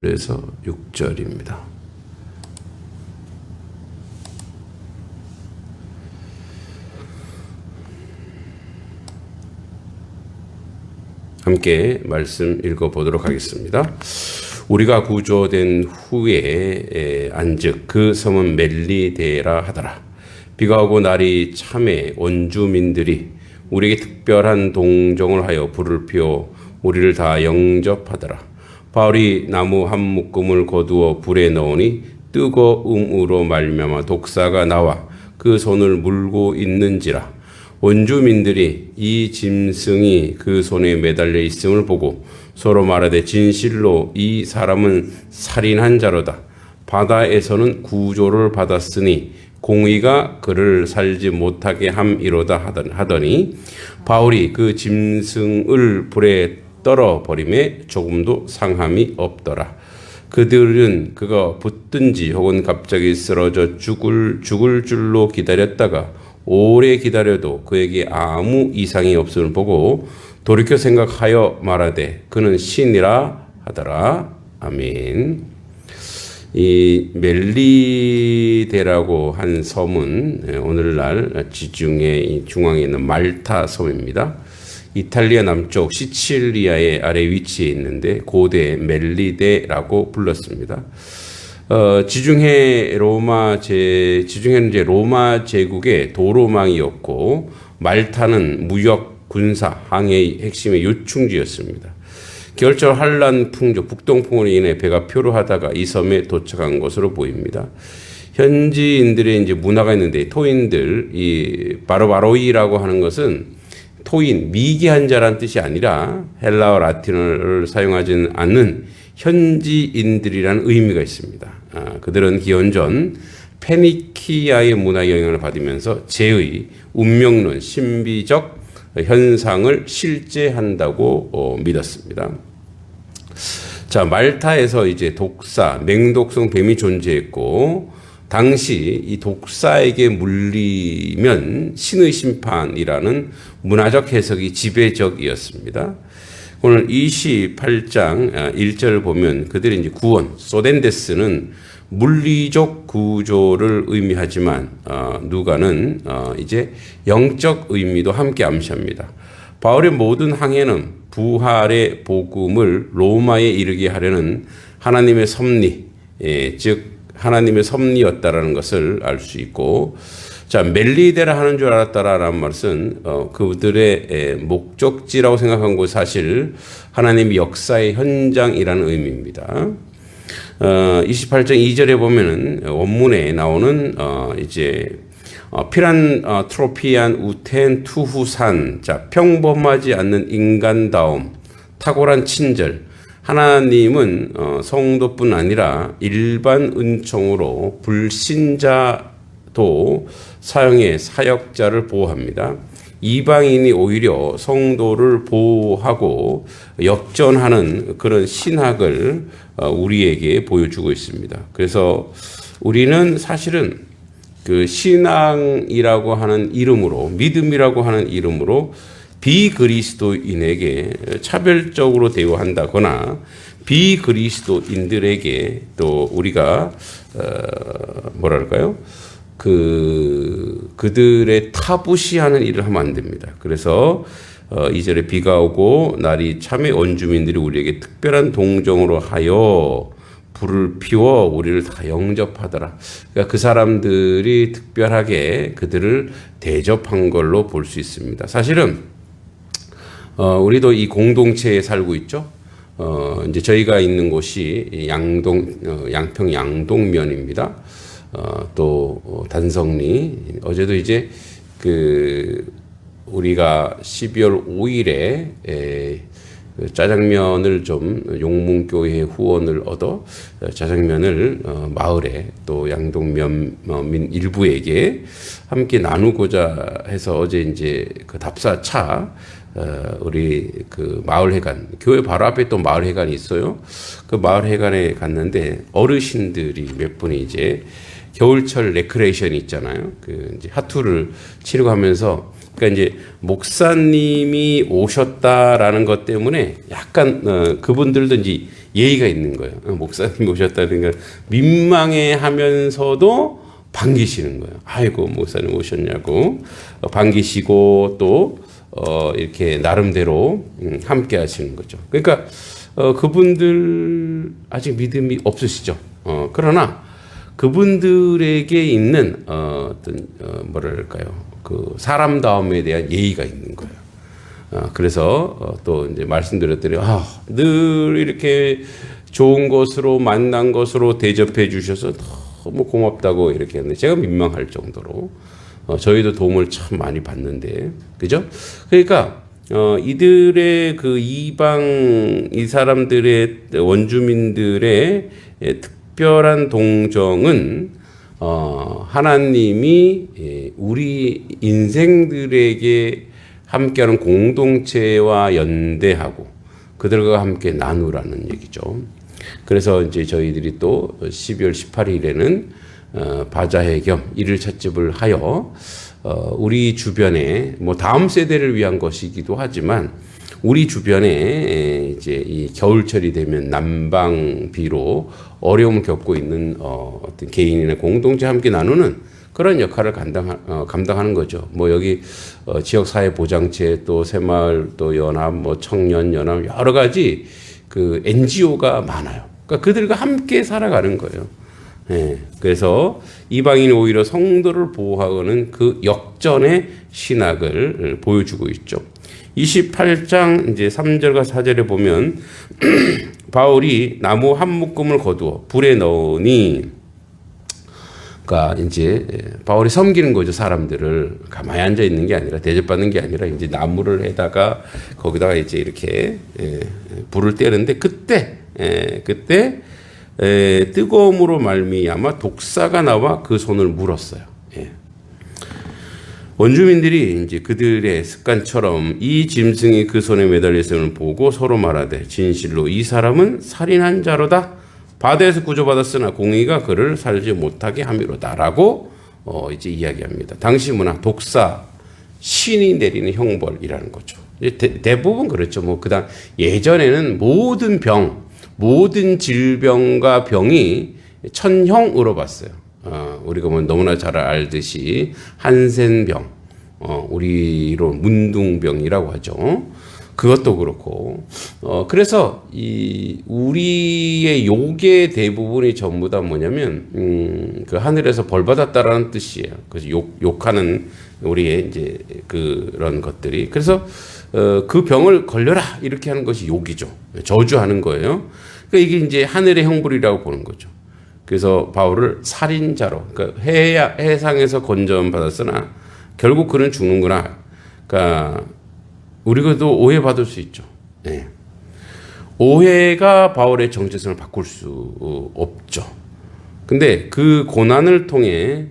그래서 6절입니다. 함께 말씀 읽어보도록 하겠습니다. 우리가 구조된 후에 안즉 그 섬은 멜리데라 하더라. 비가 오고 날이 참에 원주민들이 우리에게 특별한 동정을 하여 불을 피워 우리를 다 영접하더라. 바울이 나무 한 묶음을 거두어 불에 넣으니 뜨거움으로 말미암아 독사가 나와 그 손을 물고 있는지라. 원주민들이 이 짐승이 그 손에 매달려 있음을 보고 서로 말하되 진실로 이 사람은 살인한 자로다. 바다에서는 구조를 받았으니 공의가 그를 살지 못하게 함이로다 하더니 바울이 그 짐승을 불에 떨어버림에 조금도 상함이 없더라. 그들은 그가 붙든지 혹은 갑자기 쓰러져 죽을 줄로 기다렸다가 오래 기다려도 그에게 아무 이상이 없음을 보고 돌이켜 생각하여 말하되 그는 신이라 하더라. 아멘. 이 멜리데라고 한 섬은 오늘날 지중해 중앙에 있는 말타 섬입니다. 이탈리아 남쪽 시칠리아의 아래 위치해 있는데 고대 멜리데라고 불렀습니다. 지중해는 이제 로마 제국의 도로망이었고 말타는 무역, 군사, 항해의 핵심의 요충지였습니다. 겨울철 한란 풍조, 북동풍으로 인해 배가 표류하다가 이 섬에 도착한 것으로 보입니다. 현지인들의 이제 문화가 있는데 토인들, 이 바로바로이라고 하는 것은 토인, 미개한 자란 뜻이 아니라 헬라어 라틴어를 사용하지는 않는 현지인들이라는 의미가 있습니다. 그들은 기원전 페니키아의 문화 영향을 받으면서 제의, 운명론, 신비적 현상을 실제한다고 믿었습니다. 자, 말타에서 이제 독사, 맹독성 뱀이 존재했고, 당시 이 독사에게 물리면 신의 심판이라는 문화적 해석이 지배적이었습니다. 오늘 28장 1절을 보면 그들이 이제 구원, 소덴데스는 물리적 구조를 의미하지만 누가는 이제 영적 의미도 함께 암시합니다. 바울의 모든 항해는 부활의 복음을 로마에 이르게 하려는 하나님의 섭리, 즉 하나님의 섭리였다라는 것을 알 수 있고, 자, 멜리데라 하는 줄 알았다라는 말은 그들의 목적지라고 생각한 곳 사실 하나님의 역사의 현장이라는 의미입니다. 28장 2절에 보면은 원문에 나오는 이제 피란트로피안 우텐 투후산, 자, 평범하지 않는 인간다움, 탁월한 친절. 하나님은 성도뿐 아니라 일반 은총으로 불신자도 사형의 사역자를 보호합니다. 이방인이 오히려 성도를 보호하고 역전하는 그런 신학을 우리에게 보여주고 있습니다. 그래서 우리는 사실은 그 신앙이라고 하는 이름으로, 믿음이라고 하는 이름으로 비그리스도인에게 차별적으로 대우한다거나 비그리스도인들에게 또 우리가 뭐랄까요? 그들의 타부시하는 일을 하면 안 됩니다. 그래서 2절에 비가 오고 날이 참에 원주민들이 우리에게 특별한 동정으로 하여 불을 피워 우리를 다 영접하더라. 그러니까 그 사람들이 특별하게 그들을 대접한 걸로 볼 수 있습니다. 사실은 우리도 이 공동체에 살고 있죠. 이제 저희가 있는 곳이 양평 양동면입니다. 또 단성리, 어제도 이제 우리가 12월 5일에 짜장면을 좀 용문교회 후원을 얻어 짜장면을 마을에 또 양동면민 일부에게 함께 나누고자 해서 어제 이제 그 답사차 우리 그 마을회관, 교회 바로 앞에 또 마을회관이 있어요. 그 마을회관에 갔는데 어르신들이 몇 분이 이제 겨울철 레크레이션이 있잖아요. 그 이제 하투를 치르고 하면서, 그러니까 이제 목사님이 오셨다라는 것 때문에 약간 그분들도 이제 예의가 있는 거예요. 목사님 오셨다든가 민망해하면서도 반기시는 거예요. 아이고 목사님 오셨냐고 반기시고 또 이렇게 나름대로 함께 하시는 거죠. 그러니까 그분들 아직 믿음이 없으시죠. 그러나 그분들에게 있는 뭐랄까요, 그 사람다움에 대한 예의가 있는 거예요. 그래서 또 이제 말씀드렸더니 늘 이렇게 좋은 것으로 만난 것으로 대접해 주셔서 너무 고맙다고 이렇게 했는데 제가 민망할 정도로 저희도 도움을 참 많이 받는데, 그죠? 그러니까 이들의 그 이방 이 사람들의 원주민들의 특별한 동정은 하나님이 우리 인생들에게 함께하는 공동체와 연대하고 그들과 함께 나누라는 얘기죠. 그래서 이제 저희들이 또 12월 18일에는 바자회 겸 일일 찻집을 하여 우리 주변에 뭐 다음 세대를 위한 것이기도 하지만 우리 주변에 이제 이 겨울철이 되면 난방비로 어려움을 겪고 있는 어떤 개인이나 공동체 함께 나누는 그런 역할을 감당하는 거죠. 뭐 여기 지역사회보장체 또 새마을 또 연합 뭐 청년연합 여러 가지 그 NGO가 많아요. 그러니까 그들과 함께 살아가는 거예요. 예, 그래서 이방인이 오히려 성도를 보호하는 그 역전의 신학을 보여주고 있죠. 28장 이제 3절과 4절에 보면 바울이 나무 한 묶음을 거두어 불에 넣으니, 그러니까 이제 바울이 섬기는 거죠. 사람들을 가만히 앉아 있는 게 아니라 대접받는 게 아니라 이제 나무를 해다가 거기다가 이제 이렇게 불을 떼는데 그때 뜨거움으로 말미암아 독사가 나와 그 손을 물었어요. 원주민들이 이제 그들의 습관처럼 이 짐승이 그 손에 매달려 있음을 보고 서로 말하되 진실로 이 사람은 살인한 자로다. 바다에서 구조받았으나 공의가 그를 살지 못하게 함이로다라고 이제 이야기합니다. 당시 문화 독사 신이 내리는 형벌이라는 거죠. 대부분 그렇죠. 뭐 그다음 예전에는 모든 병, 모든 질병과 병이 천형으로 봤어요. 우리가 뭐 너무나 잘 알듯이 한센병, 우리로 문둥병이라고 하죠. 그것도 그렇고, 그래서 이 우리의 욕의 대부분이 전부 다 뭐냐면 그 하늘에서 벌 받았다라는 뜻이에요. 그래서 욕하는 우리의 이제 그런 것들이, 그래서 그 병을 걸려라 이렇게 하는 것이 욕이죠. 저주하는 거예요. 그러니까 이게 이제 하늘의 형벌이라고 보는 거죠. 그래서 바울을 살인자로, 그러니까 해상에서 건전받았으나 결국 그는 죽는구나. 그러니까 우리가도 오해받을 수 있죠. 네. 오해가 바울의 정체성을 바꿀 수 없죠. 근데 그 고난을 통해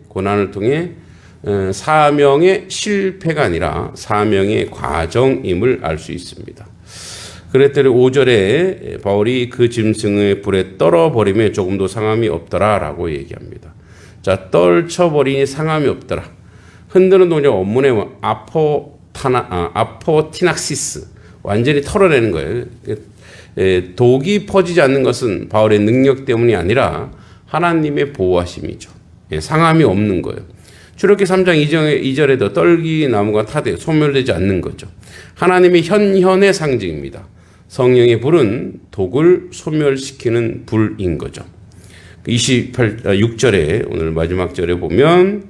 사명의 실패가 아니라 사명의 과정임을 알 수 있습니다. 그랬더니 5절에 바울이 그 짐승의 불에 떨어버리면 조금도 상함이 없더라라고 얘기합니다. 자, 떨쳐버리니 상함이 없더라. 흔드는 동작 원문의 아포티낙시스, 완전히 털어내는 거예요. 독이 퍼지지 않는 것은 바울의 능력 때문이 아니라 하나님의 보호하심이죠. 상함이 없는 거예요. 출애굽기 3장 2절에도 떨기 나무가 타되 소멸되지 않는 거죠. 하나님의 현현의 상징입니다. 성령의 불은 독을 소멸시키는 불인 거죠. 6절에 오늘 마지막 절에 보면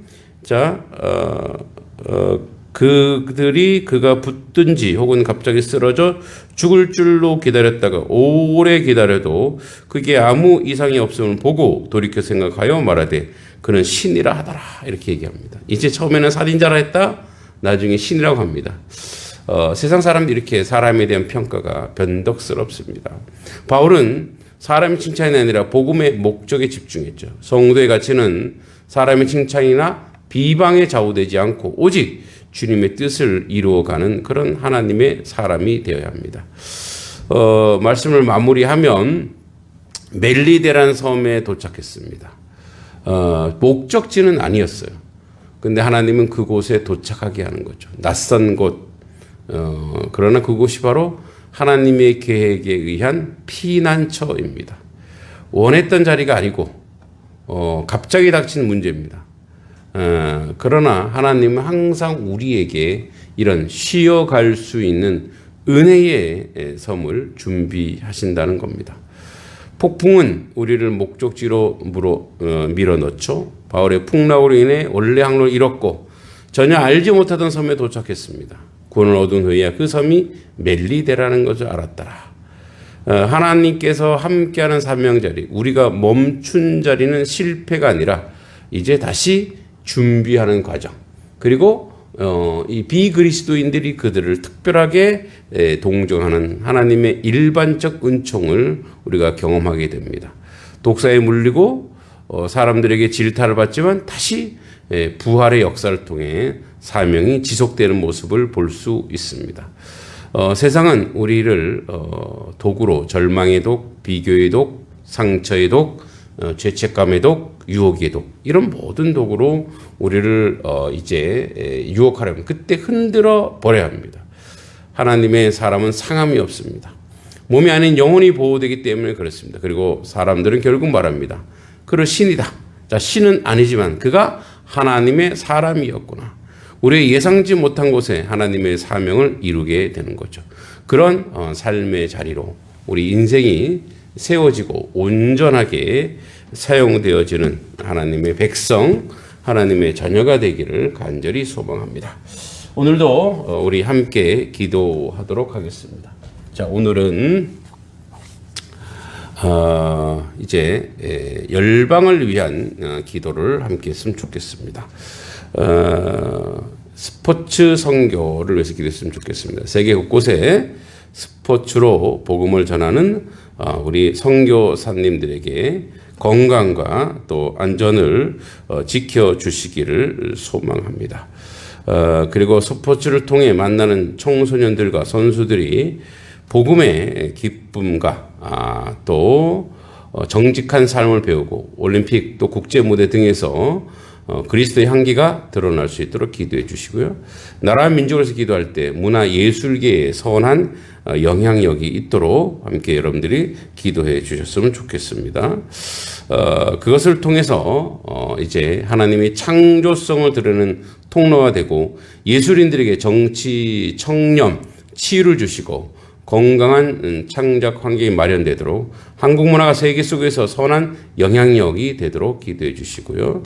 그들이 그가 붙든지 혹은 갑자기 쓰러져 죽을 줄로 기다렸다가 오래 기다려도 그게 아무 이상이 없음을 보고 돌이켜 생각하여 말하되 그는 신이라 하더라 이렇게 얘기합니다. 이제 처음에는 살인자라 했다, 나중에 신이라고 합니다. 세상 사람들이 이렇게 사람에 대한 평가가 변덕스럽습니다. 바울은 사람의 칭찬이 아니라 복음의 목적에 집중했죠. 성도의 가치는 사람의 칭찬이나 비방에 좌우되지 않고 오직 주님의 뜻을 이루어가는 그런 하나님의 사람이 되어야 합니다. 말씀을 마무리하면 멜리데라는 섬에 도착했습니다. 목적지는 아니었어요. 근데 하나님은 그곳에 도착하게 하는 거죠. 낯선 곳. 그러나 그곳이 바로 하나님의 계획에 의한 피난처입니다. 원했던 자리가 아니고 갑자기 닥친 문제입니다. 그러나 하나님은 항상 우리에게 이런 쉬어갈 수 있는 은혜의 섬을 준비하신다는 겁니다. 폭풍은 우리를 목적지로 밀어넣죠. 바울의 풍랑으로 인해 원래 항로를 잃었고 전혀 알지 못하던 섬에 도착했습니다. 구원을 얻은 후에야 그 섬이 멜리데라는 것을 알았더라. 하나님께서 함께하는 사명 자리, 우리가 멈춘 자리는 실패가 아니라 이제 다시 준비하는 과정. 그리고 이 비그리스도인들이 그들을 특별하게 동정하는 하나님의 일반적 은총을 우리가 경험하게 됩니다. 독사에 물리고 사람들에게 질타를 받지만 다시 부활의 역사를 통해 사명이 지속되는 모습을 볼 수 있습니다. 세상은 우리를 도구로 절망의 독, 비교의 독, 상처의 독, 죄책감의 독, 유혹의 독, 이런 모든 독으로 우리를 이제 유혹하려면 그때 흔들어 버려야 합니다. 하나님의 사람은 상함이 없습니다. 몸이 아닌 영혼이 보호되기 때문에 그렇습니다. 그리고 사람들은 결국 말합니다. 그는 신이다. 자, 신은 아니지만 그가 하나님의 사람이었구나. 우리의 예상치 못한 곳에 하나님의 사명을 이루게 되는 거죠. 그런 삶의 자리로 우리 인생이 세워지고 온전하게 사용되어지는 하나님의 백성, 하나님의 자녀가 되기를 간절히 소망합니다. 오늘도 우리 함께 기도하도록 하겠습니다. 자, 오늘은 이제 열방을 위한 기도를 함께 했으면 좋겠습니다. 스포츠 선교를 위해서 기도했으면 좋겠습니다. 세계 곳곳에 스포츠로 복음을 전하는 우리 선교사님들에게 건강과 또 안전을 지켜주시기를 소망합니다. 그리고 스포츠를 통해 만나는 청소년들과 선수들이 복음의 기쁨과 또 정직한 삶을 배우고 올림픽 또 국제 무대 등에서 그리스도의 향기가 드러날 수 있도록 기도해 주시고요. 나라 민족에서 기도할 때 문화 예술계에 선한 영향력이 있도록 함께 여러분들이 기도해 주셨으면 좋겠습니다. 그것을 통해서 이제 하나님의 창조성을 드러내는 통로가 되고 예술인들에게 정치, 청렴, 치유를 주시고 건강한 창작 환경이 마련되도록 한국 문화가 세계 속에서 선한 영향력이 되도록 기도해 주시고요.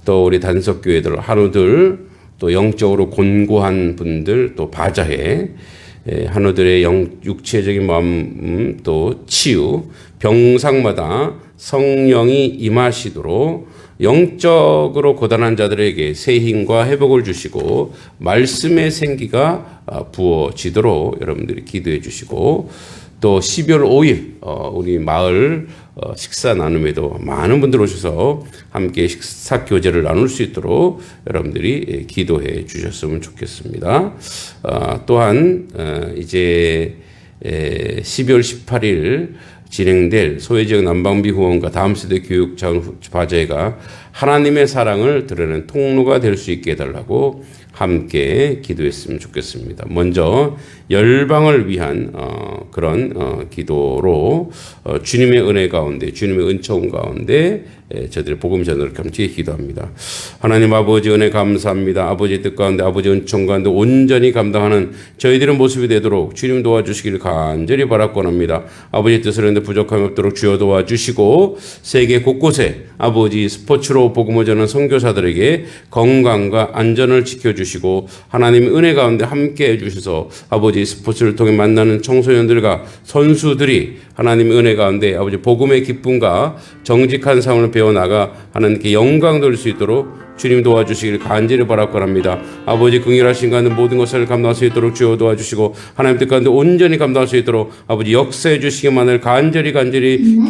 또 우리 단석교회들, 한우들, 또 영적으로 곤고한 분들, 또 바자회, 한우들의 육체적인 마음, 또 치유, 병상마다 성령이 임하시도록 영적으로 고단한 자들에게 새 힘과 회복을 주시고 말씀의 생기가 부어지도록 여러분들이 기도해 주시고 또 12월 5일 우리 마을 식사 나눔에도 많은 분들 오셔서 함께 식사 교제를 나눌 수 있도록 여러분들이 기도해 주셨으면 좋겠습니다. 또한 이제 12월 18일 진행될 소외지역 난방비 후원과 다음 세대 교육 자원 과제가 하나님의 사랑을 드러내는 통로가 될 수 있게 해달라고 함께 기도했으면 좋겠습니다. 먼저 열방을 위한 그런 기도로 주님의 은혜 가운데, 주님의 은총 가운데 저들의 복음 전을 감치게 기도합니다. 하나님 아버지 은혜 감사합니다. 아버지 뜻 가운데, 아버지 은총 가운데 온전히 감당하는 저희들의 모습이 되도록 주님 도와주시기를 간절히 바라곤합니다. 아버지 뜻을 했는데 부족함이 없도록 주여 도와주시고 세계 곳곳에 아버지 스포츠로 복음을 전하는 선교사들에게 건강과 안전을 지켜주시고 하나님의 은혜 가운데 함께 해주셔서 아버지 스포츠를 통해 만나는 청소년들과 선수들이 하나님의 은혜 가운데 아버지 복음의 기쁨과 정직한 삶을 배워나가 하나님께 영광 돌릴 수 있도록 주님 도와주시기를 간절히 바라곤합니다. 아버지 긍휼하신 가운데 모든 것을 감당할 수 있도록 주여 도와주시고 하나님 뜻 가운데 온전히 감당할 수 있도록 아버지 역사해 주시기만을 간절히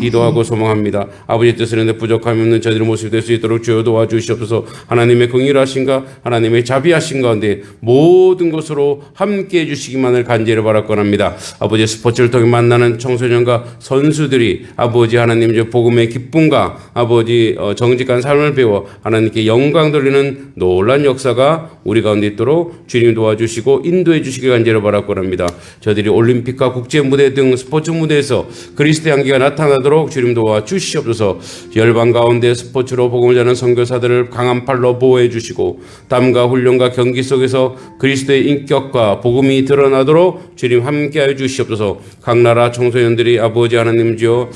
기도하고 소망합니다. 아버지 뜻을 했는데 부족함이 없는 저희들의 모습이 될 수 있도록 주여 도와주시옵소서. 하나님의 긍휼하신가 하나님의 자비하신 가운데 모든 것으로 함께해 주시기만을 간절히 바라곤합니다. 아버지 스포츠를 통해 만나는 청소년과 선수들이 아버지 하나님 복음의 기쁨과 아버지 정직한 삶을 배워 하나님께 영광 영광 돌리는 놀란 역사가 우리 가운데 있도록 주님 도와주시고 인도해 주시길 간절히 바라고 합니다. 저들이 올림픽과 국제 무대 등 스포츠 무대에서 그리스도의 향기가 나타나도록 주님 도와주시옵소서. 열방 가운데 스포츠로 복음을 전하는 선교사들을 강한 팔로 보호해 주시고 땀과 훈련과 경기 속에서 그리스도의 인격과 복음이 드러나도록 주님 함께하여 주시옵소서. 각 나라 청소년들이 아버지 하나님이여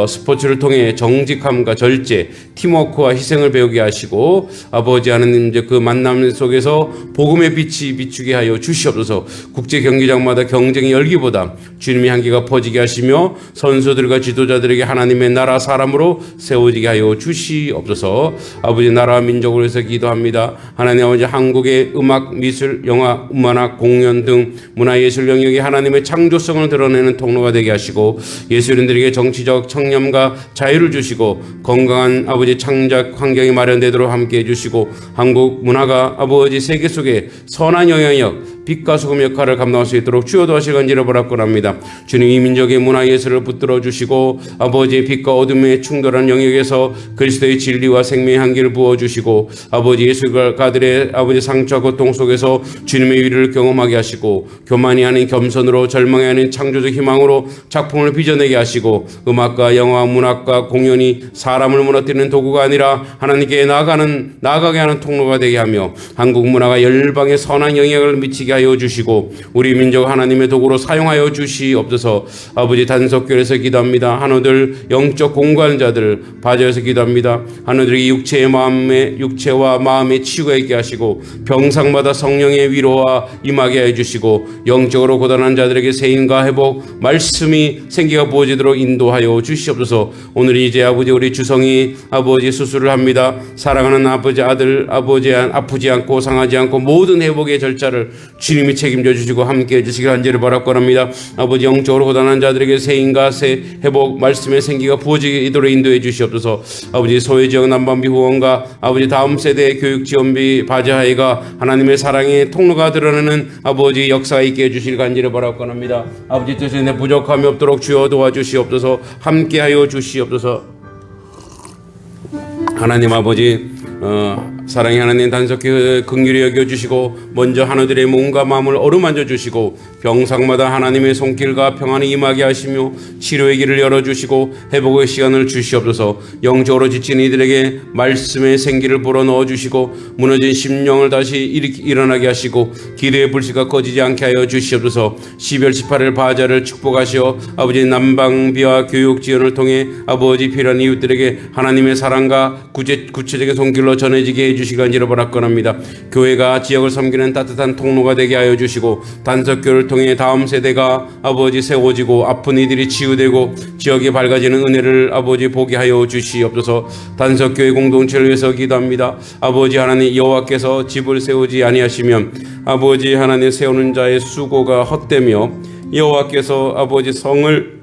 스포츠를 통해 정직함과 절제, 팀워크와 희생을 배우게 하시고 아버지 하나님 그 만남 속에서 복음의 빛이 비추게 하여 주시옵소서. 국제 경기장마다 경쟁의 열기보다 주님의 향기가 퍼지게 하시며 선수들과 지도자들에게 하나님의 나라 사람으로 세워지게 하여 주시옵소서. 아버지 나라와 민족을 위해서 기도합니다. 하나님 아버지 한국의 음악, 미술, 영화, 문화, 공연 등 문화예술 영역이 하나님의 창조성을 드러내는 통로가 되게 하시고 예술인들에게 정치적 청렴과 자유를 주시고 건강한 아버지 창작 환경이 마련되도록 함께해 주시고 한국 문화가 아버지 세계 속에 선한 영향력 빛과 소금 역할을 감당할 수 있도록 주여 도와주실 간절히 바라고 합니다. 주님 이 민족의 문화예술을 붙들어 주시고 아버지의 빛과 어둠의 충돌한 영역에서 그리스도의 진리와 생명의 향기를 부어주시고 아버지 예술가들의 아버지 상처와 고통 속에서 주님의 위를 경험하게 하시고 교만이 아닌 겸손으로 절망이 아닌 창조적 희망으로 작품을 빚어내게 하시고 음악과 영화, 문학과 공연이 사람을 무너뜨리는 도구가 아니라 하나님께 나아가게 하는 통로가 되게 하며 한국 문화가 열방의 선한 영향을 미치게 하여 주시고 우리 민족 하나님의 도구로 사용하여 주시옵소서. 아버지 단속교회에서 기도합니다. 한우들 영적 공부하는 바저에서 기도합니다. 한우들이 육체와 마음의 치유가 있게 하시고 병상마다 성령의 위로와 임하게 해 주시고 영적으로 고단한 자들에게 세인과 회복 말씀이 생기가 부어지도록 인도하여 주시옵소서. 오늘 이제 아버지 우리 주성이 아버지 수술을 합니다. 사랑하는 아버지 아들 아버지 아프지 않고 상하지 않고 모든 회복의 절차를 주님이 책임져 주시고 함께해 주시길 간절히 바라고 합니다. 아버지 영적으로 고단한 자들에게 세인과 새 회복 말씀의 생기가 부어지도록 인도해 주시옵소서. 아버지 소외지역 난방비 후원과 아버지 다음 세대의 교육 지원비 바자하이가 하나님의 사랑의 통로가 드러나는 아버지 역사가 있게 해주시길 간절히 바라고 합니다. 아버지 뜻에 내 부족함이 없도록 주여 도와주시옵소서. 함께하여 주시옵소서. 하나님 아버지 사랑의 하나님 단속히 긍휼히 여겨주시고 먼저 하나들의 몸과 마음을 어루만져 주시고 병상마다 하나님의 손길과 평안이 임하게 하시며 치료의 길을 열어주시고 회복의 시간을 주시옵소서. 영적으로 지친 이들에게 말씀의 생기를 불어넣어 주시고 무너진 심령을 다시 일어나게 하시고 기도의 불씨가 꺼지지 않게 하여 주시옵소서. 12월 18일 바자를 축복하시어 아버지 난방비와 교육 지원을 통해 아버지 필요한 이웃들에게 하나님의 사랑과 구체적인 손길로 전해지게 해주시기 간절히 바라옵나이다. 교회가 지역을 섬기는 따뜻한 통로가 되게 하여 주시고 단속교를 통해 다음 세대가 아버지 세워지고 아픈 이들이 치유되고 지역이 밝아지는 은혜를 아버지 보게 하여 주시옵소서. 단속교회 공동체를 위해서 기도합니다. 아버지 하나님 여호와께서 집을 세우지 아니하시면 아버지 하나님 세우는 자의 수고가 헛되며 여호와께서 아버지 성을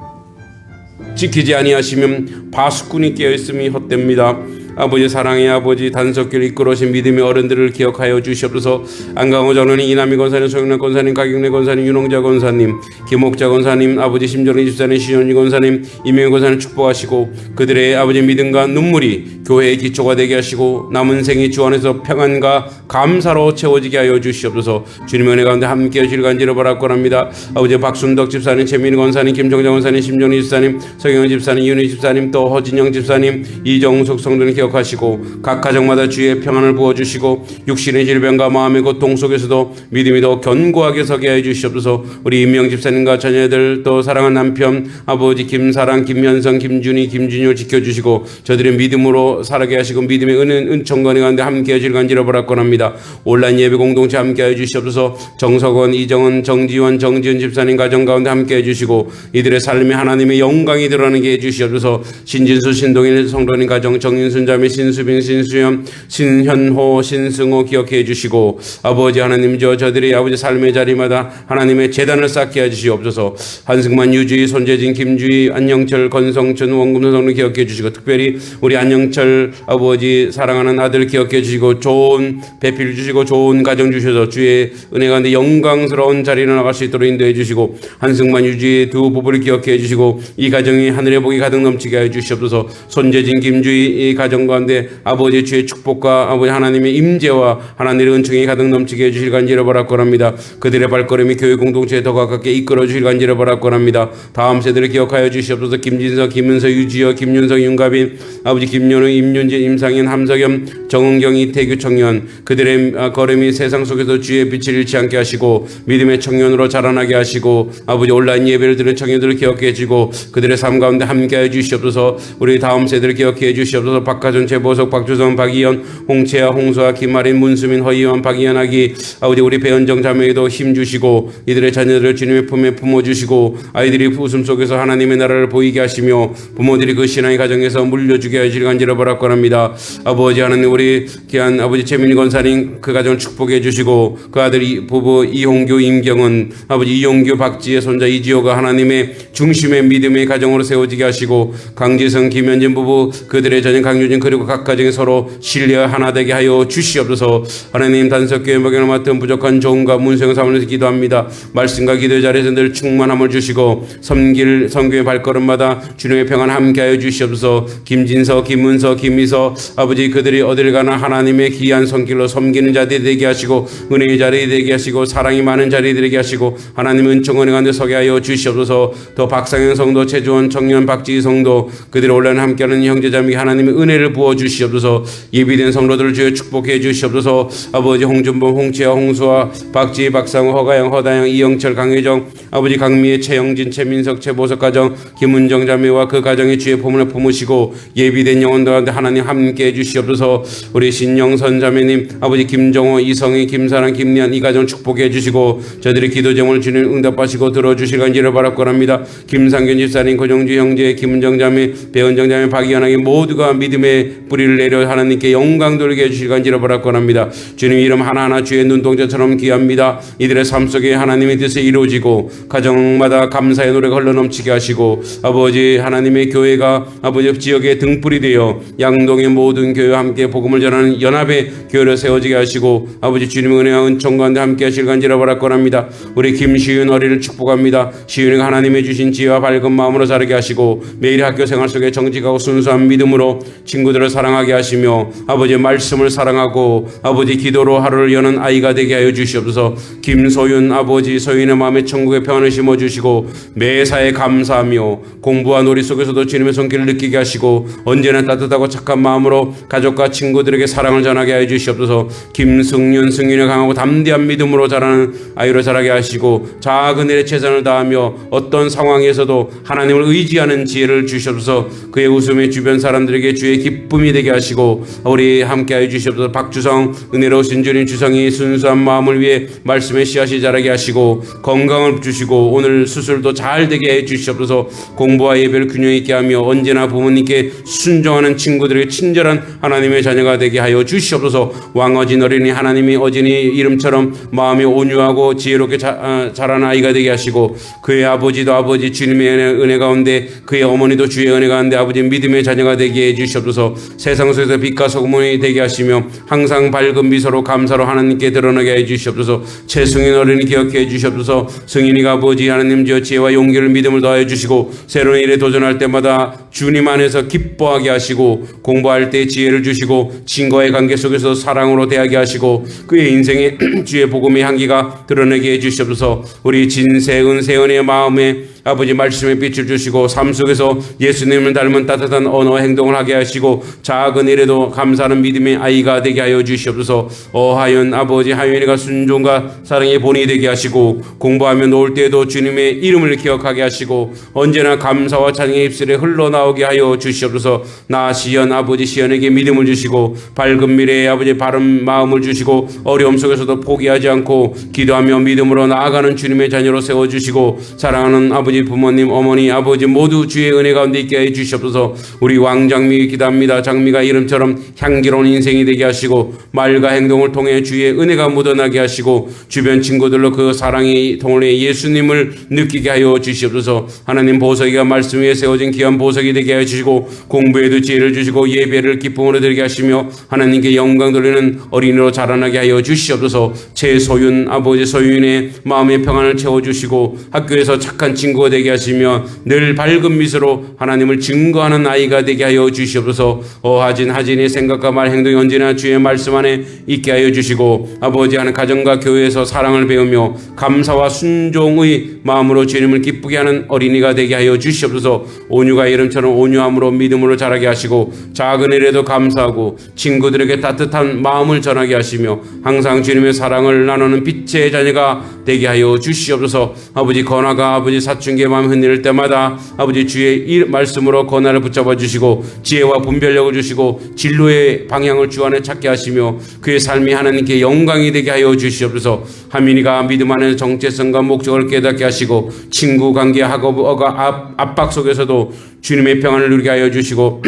지키지 아니하시면 파수꾼이 깨어있음이 헛됩니다. 아버지 사랑의 아버지 단속교를 이끌어오신 믿음의 어른들을 기억하여 주시옵소서. 안강호 전원이 이남희 권사님, 소영란 권사님, 가경래 권사님, 윤홍자 권사님, 김옥자 권사님, 아버지 심정희 집사님, 시현희 권사님, 이명희 권사님 축복하시고 그들의 아버지 믿음과 눈물이 교회의 기초가 되게 하시고 남은 생이 주 안에서 평안과 감사로 채워지게 하여 주시옵소서. 주님의 은혜 가운데 함께 하시길 간절히 바라고 합니다. 아버지 박순덕 집사님, 최민희 권사님, 김정자 권사님, 심정희 집사님, 서경현 집사님, 윤희 집사님, 또 허진영 집사님, 이정숙 성도님 기억하시고 각 가정마다 주의 평안을 부어주시고 육신의 질병과 마음의 고통 속에서도 믿음이 더 견고하게 서게 해 주시옵소서. 우리 임명 집사님과 자녀들 또 사랑하는 남편 아버지 김사랑, 김현성, 김준희, 김준효 지켜주시고 저들의 믿음으로 살아게 하시고 믿음의 은총과 가운데 함께 하실 간절히 바라고 합니다. 온라인 예배 공동체 함께 해 주시옵소서. 정석원, 이정은, 정지원, 정지은 집사님 가정 가운데 함께 해 주시고 이들의 삶에 하나님의 영광이 드러나게 해 주시옵소서. 신진수, 신동일 성도님 가정, 정인순 자매, 신수빈, 신수연, 신현호, 신승호 기억해 주시고 아버지 하나님 저들의 아버지 삶의 자리마다 하나님의 재단을 쌓게 해주시옵소서. 한승만, 유주희, 손재진, 김주희, 안영철, 건성춘, 원금선 성도 기억해 주시고 특별히 우리 안영철 아버지 사랑하는 아들 기억해 주시고 좋은 배필 주시고 좋은 가정 주셔서 주의 은혜 가운데 영광스러운 자리로 나갈 수 있도록 인도해 주시고 한승만, 유주희 두 부부를 기억해 주시고 이 가정이 가정이 하늘의 복이 가득 넘치게 하여 주시옵소서. 손재진 김주희 가정 가운데 아버지 주의 축복과 아버지 하나님의 임재와 하나님의 은총이 가득 넘치게 해주실 간지를 바라옵고합니다. 그들의 발걸음이 교회 공동체에 더 가깝게 이끌어 주실 간지를 바라옵고합니다. 다음 세대를 기억하여 주시옵소서. 김진석, 김은서, 유지여, 김윤석, 윤가빈, 아버지 김윤우, 임윤재, 임상현, 함석염, 정은경, 이태규 청년, 그들의 걸음이 세상 속에서 주의 빛을 잃지 않게 하시고 믿음의 청년으로 자라나게 하시고 아버지 온라인 예배를 드는 청년들을 기억해 주시고 그들의 삶 가운데 함께하여 주시옵소서. 우리 다음 세대를 기억해 주시옵소서. 박하준, 최보석, 박주성, 박이현, 홍채아, 홍수아, 김아린, 문수민, 허이완, 박이현아기 아버지 우리 배은정 자매에도 힘 주시고 이들의 자녀들을 주님의 품에 품어주시고 아이들이 웃음 속에서 하나님의 나라를 보이게 하시며 부모들이 그 신앙의 가정에서 물려주게 하시길 간절히 바라옵고합니다. 아버지 하나님 우리 귀한 아버지 최민희 권사님 그 가정을 축복해 주시고 그 아들 부부 이홍규, 임경은 아버지 이용규, 박지혜 손자 이지호가 하나님의 중심의 믿음의 가정으로 세워지게 하시고 강지성, 김현진 부부 그들의 자녀 강유진 그리고 각 가정에 서로 신뢰와 하나 되게 하여 주시옵소서. 하나님 단석교회 목양을 맡은 부족한 종과 문수영 사모님께서 기도합니다. 말씀과 기도의 자리에서 늘 충만함을 주시고 섬길 성교의 발걸음마다 주님의 평안 함께하여 주시옵소서. 김진서, 김은서, 김미서 아버지 그들이 어딜 가나 하나님의 귀한 손길로 섬기는 자들이 되게 하시고 은혜의 자리에 되게 하시고 사랑이 많은 자리에 되게 하시고 하나님의 은총 은혜 가운데 서게 하여 주시옵소서. 또 박상현 성도, 최주원 청년, 박지희 성도 그들이 온라인 함께하는 형제자매에게 하나님의 은혜를 부어 주시옵소서. 예비된 성도들을 주여 축복해 주시옵소서. 아버지 홍준범, 홍채아, 홍수아, 박지희, 박상우, 허가영, 허다영, 이영철, 강혜정 아버지 강미애, 최영진, 최민석, 최보석 가정 김은정 자매와 그 가정의 주의 보문을 품으시고 예비된 영혼들 가운데 하나님 함께 해주시옵소서. 우리 신영선 자매님 아버지 김정호, 이성희, 김사랑, 김리안 이 가정 축복해 주시고 저들의 기도 제목을 주님 응답하시고 들어주실 간지를 바랍니다. 김상균 집사님, 고정주 형제, 김은정 자매, 배은정 자매, 박이현아기 모두가 믿음의 뿌리를 내려 하나님께 영광 돌게 해주실 간지를 바랍니다. 주님 이름 하나하나 주의 눈동자처럼 귀합니다. 이들의 삶 속에 하나님의 뜻이 이루어지고 가정마다 감사의 노래가 흘러넘치게 하시고 아버지 하나님의 교회가 아버지 지역의 등불이 되어 양동의 모든 교회와 함께 복음을 전하는 연합의 교회를 세워지게 하시고 아버지 주님의 은혜와 은총 가운데 함께 하실 간지라 바랍니다. 우리 김시윤 어린이를 축복합니다. 시윤이가 하나님의 주신 지혜와 밝은 마음으로 자라게 하시고 매일 학교 생활 속에 정직하고 순수한 믿음으로 친구들을 사랑하게 하시며 아버지의 말씀을 사랑하고 아버지 기도로 하루를 여는 아이가 되게 하여 주시옵소서. 김소윤 아버지 소윤의 마음에 천국의 평안을 심어주시고 매사에 감사하며 공부와 놀이 속에서도 주님의 손길을 느끼게 하시고 언제나 따뜻하고 착한 마음으로 가족과 친구들에게 사랑을 전하게 하여 주시옵소서. 김승윤 승윤의 강하고 담대한 믿음으로 자라는 아이로 자라게 하시고 작은 일에 최선을 다하며 어떤 상황에서도 하나님을 의지하는 지혜를 주시옵소서. 그의 웃음에 주변 사람들에게 주의 기쁨이 되게 하시고 우리 함께 하여 주시옵소서. 박주성 은혜로우신 주님 주성이 순수한 마음을 위해 말씀의 씨앗이 자라게 하시고 건강을 주시고 오늘 수술도 잘 되게 해 주시옵소서. 공부와 예배를 균형 있게 하며 언제나 부모님께 순종하는 친구들에게 친절한 하나님의 자녀가 되게 하여 주시옵소서. 왕어진 어린이 하나님이 어진이 이름처럼 마음이 온유하고 지혜롭게 자라는 아이가 되게 하시고 그의 아버지도 아버지 주님의 은혜 가운데 그의 어머니도 주의 은혜 가운데 아버지 믿음의 자녀가 되게 해 주시옵소서. 세상 속에서 빛과 소금이 되게 하시며 항상 밝은 미소로 감사로 하나님께 드러나게 해 주시옵소서. 최승인 어린이 기억해 주시옵소서. 승인이가 아버지 하나님 주여 지혜와 용기를 믿음을 더하여 주시고 새로운 일에 도전할 때마다 주님 안에서 기뻐하게 하시고 공부할 때 지혜를 주시고 친구와의 관계 속에서 사랑으로 대하게 하시고 그의 인생에 주의 복음의 향기가 드러내게 해 주시옵소서. 우리 진세은 세은의 마음에 아버지 말씀의 빛을 주시고 삶 속에서 예수님을 닮은 따뜻한 언어 행동을 하게 하시고 작은 일에도 감사하는 믿음의 아이가 되게 하여 주시옵소서. 하연 아버지 하연이가 순종과 사랑의 본이 되게 하시고 공부하며 놀 때에도 주님의 이름을 기억하게 하시고 언제나 감사와 찬양의 입술에 흘러나오게 하여 주시옵소서. 나 시연 아버지 시연에게 믿음을 주시고 밝은 미래의 아버지 바른 마음을 주시고 어려움 속에서도 포기하지 않고 기도하며 믿음으로 나아가는 주님의 자녀로 세워주시고 사랑하는 아버지 부모님 어머니 아버지 모두 주의 은혜 가운데 있게 해 주시옵소서. 우리 왕장미 기도합니다. 장미가 이름처럼 향기로운 인생이 되게 하시고 말과 행동을 통해 주의 은혜가 묻어나게 하시고 주변 친구들로 그 사랑의 통로에 예수님을 느끼게 하여 주시옵소서. 하나님 보석이가 말씀 위에 세워진 귀한 보석이 되게 하여 주시고 공부에도 지혜를 주시고 예배를 기쁨으로 드리게 하시며 하나님께 영광 돌리는 어린이로 자라나게 하여 주시옵소서. 제 소윤 아버지 소윤의 마음의 평안을 채워주시고 학교에서 착한 친구가 되게 하시며 늘 밝은 미소로 하나님을 증거하는 아이가 되게 하여 주시옵소서. 하진의 생각과 말 행동이 언제나 주의 말씀 안에 있게 하여 주시고 아버지 하는 가정과 교회에서 사랑을 배우며 감사와 순종의 마음으로 주님을 기쁘게 하는 어린이가 되게 하여 주시옵소서. 온유가 이름처럼 온유함으로 믿음으로 자라게 하시고 작은 일에도 감사하고 친구들에게 따뜻한 마음을 전하게 하시며 항상 주님의 사랑을 나누는 빛의 자녀가 되게 하여 주시옵소서. 아버지 권화가 아버지 사춘기의 마음 흔들 때마다 아버지 주의 말씀으로 권화를 붙잡아 주시고 지혜와 분별력을 주시고 진로의 방향을 주 안에 찾게 하시며 그의 삶이 하나님께 영광이 되게 하여 주시옵소서. 하민이가 믿음 안에 정체성과 목적을 깨닫게 하시고 친구 관계 학업과 압박 속에서도 주님의 평안을 누리게 하여 주시고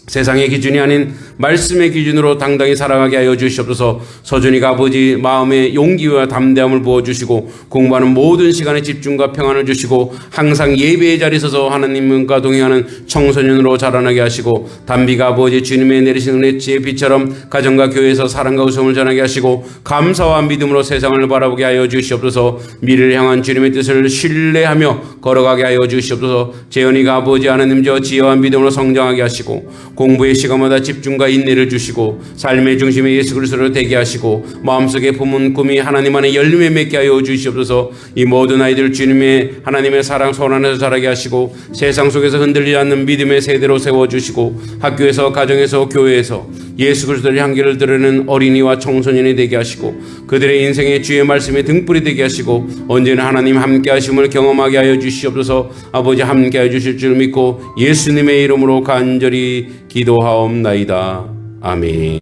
세상의 기준이 아닌 말씀의 기준으로 당당히 살아가게 하여 주시옵소서. 서준이가 아버지 마음의 용기와 담대함을 부어주시고 공부하는 모든 시간에 집중과 평안을 주시고 항상 예배의 자리에 서서 하나님과 동행하는 청소년으로 자라나게 하시고 담비가 아버지 주님의 내리신 은혜의 빛처럼 가정과 교회에서 사랑과 웃음을 전하게 하시고 감사와 믿음으로 세상을 바라보게 하여 주시옵소서. 미래를 향한 주님의 뜻을 신뢰하며 걸어가게 하여 주시옵소서. 재현이가 아버지 하나님 저 지혜와 믿음으로 성장하게 하시고 공부의 시간마다 집중과 인내를 주시고 삶의 중심에 예수 그리스도를 되게 하시고 마음속에 품은 꿈이 하나님 안에 열림에 맺게 하여 주시옵소서. 이 모든 아이들 주님의 하나님의 사랑 손 안에서 자라게 하시고 세상 속에서 흔들리지 않는 믿음의 세대로 세워주시고 학교에서 가정에서 교회에서 예수 그리스도의 향기를 드러내는 어린이와 청소년이 되게 하시고 그들의 인생에 주의 말씀의 등불이 되게 하시고 언제나 하나님 함께 하심을 경험하게 하여 주시옵소서. 아버지 함께 하여 주실 줄 믿고 예수님의 이름으로 간절히 기도하옵나이다. 아멘.